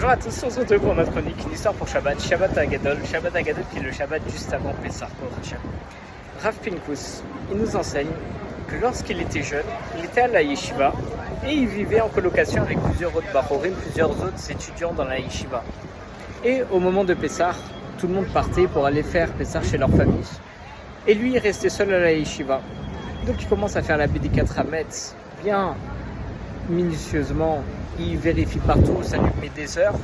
Bonjour à tous, on se retrouve pour notre chronique, une histoire pour Shabbat, Shabbat Agadol qui est le Shabbat juste avant Pessah pour Hachem. Rav Pinkus, il nous enseigne que lorsqu'il était jeune, il était à la yeshiva et il vivait en colocation avec plusieurs autres bachorim, plusieurs autres étudiants dans la yeshiva. Et au moment de Pessah, tout le monde partait pour aller faire Pessah chez leur famille. Et lui, il restait seul à la yeshiva. Donc il commence à faire la Bédikat Hametz bien minutieusement. Il vérifie partout, ça lui met des heures.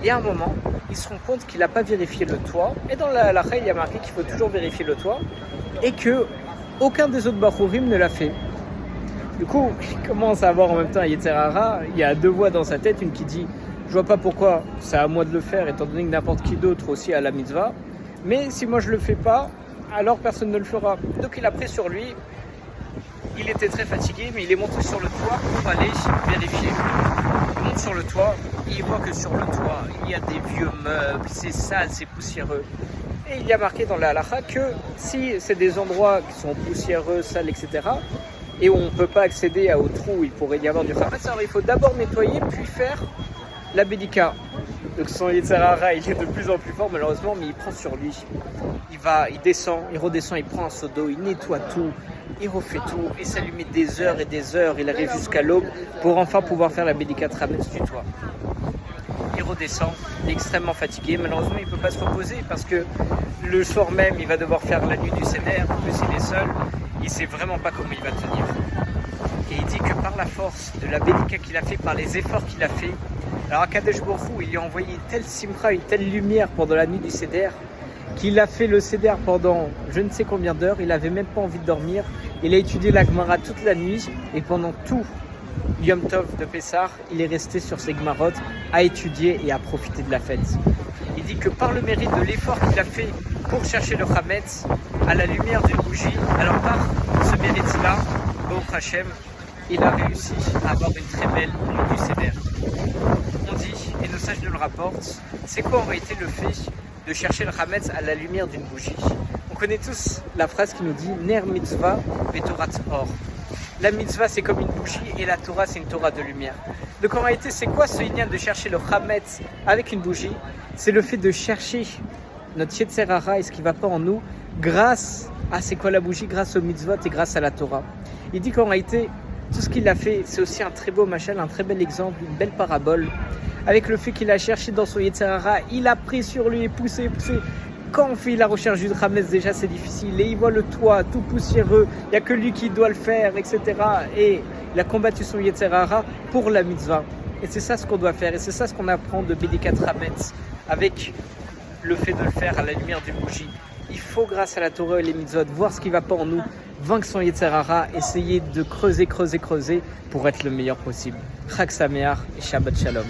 Et à un moment, il se rend compte qu'il n'a pas vérifié le toit. Et dans la halakha, il y a marqué qu'il faut toujours vérifier le toit. Et que aucun des autres bachurim ne l'a fait. Du coup, il commence à avoir en même temps un Yetzer Hara. Il y a deux voix dans sa tête, une qui dit « Je vois pas pourquoi c'est à moi de le faire, étant donné que n'importe qui d'autre aussi a la mitzvah. Mais si moi je le fais pas, alors personne ne le fera. » Donc il a pris sur lui. Il était très fatigué, mais il est monté sur le toit pour aller vérifier. Il monte sur le toit, et il voit que sur le toit, il y a des vieux meubles, c'est sale, c'est poussiéreux. Et il y a marqué dans la halakha que si c'est des endroits qui sont poussiéreux, sales, etc., et où on ne peut pas accéder au trou où il pourrait y avoir du chametz, alors il faut d'abord nettoyer, puis faire la bédika. Donc son Yetzer Hara, il est de plus en plus fort malheureusement, mais il prend sur lui. Il descend, il redescend, il prend un seau d'eau, il nettoie tout, il refait tout, et ça lui met des heures et des heures. Il arrive jusqu'à l'aube pour enfin pouvoir faire la Bédikat Hametz du toit. Il redescend, il est extrêmement fatigué. Malheureusement, il ne peut pas se reposer parce que le soir même, il va devoir faire la nuit du Seder. En plus, il est seul, il ne sait vraiment pas comment il va tenir. Et il dit que par la force de la Bédika qu'il a fait, par les efforts qu'il a fait, alors à Kadesh Baruch Hu, il lui a envoyé telle simcha, une telle lumière pendant la nuit du Seder, qu'il a fait le Seder pendant je ne sais combien d'heures, il n'avait même pas envie de dormir. Il a étudié la Gemara toute la nuit et pendant tout Yom Tov de Pessah, il est resté sur ses Gemarot à étudier et à profiter de la fête. Il dit que par le mérite de l'effort qu'il a fait pour chercher le Hametz à la lumière d'une bougie, alors par ce mérite-là, Baruch Hashem, il a réussi à avoir une très belle nuit du Seder. On dit, et nos sages nous le rapportent, c'est quoi en réalité le fait de chercher le Hametz à la lumière d'une bougie? On connaît tous la phrase qui nous dit « Ner mitzvah vetorat or ». La mitzvah, c'est comme une bougie et la Torah, c'est une Torah de lumière. Donc en réalité, c'est quoi ce lien de chercher le Hametz avec une bougie? C'est le fait de chercher notre Yetzer Hara et ce qui ne va pas en nous grâce à c'est quoi la bougie? Grâce au mitzvot et grâce à la Torah. Il dit qu'en réalité, tout ce qu'il a fait, c'est aussi un très beau machal, un très bel exemple, une belle parabole. Avec le fait qu'il a cherché dans son Yetzer Hara, il a pris sur lui et poussé. Quand on fait la recherche du Hametz, déjà c'est difficile. Et il voit le toit tout poussiéreux, il n'y a que lui qui doit le faire, etc. Et il a combattu son Yetzer Hara pour la mitzvah. Et c'est ça ce qu'on doit faire. Et c'est ça ce qu'on apprend de Bédikat Hametz avec le fait de le faire à la lumière d'une bougie. Il faut, grâce à la Torah et les mitzvot, voir ce qui ne va pas en nous, vaincre son Yetzer Hara, essayer de creuser pour être le meilleur possible. Chag Sameach et Shabbat Shalom.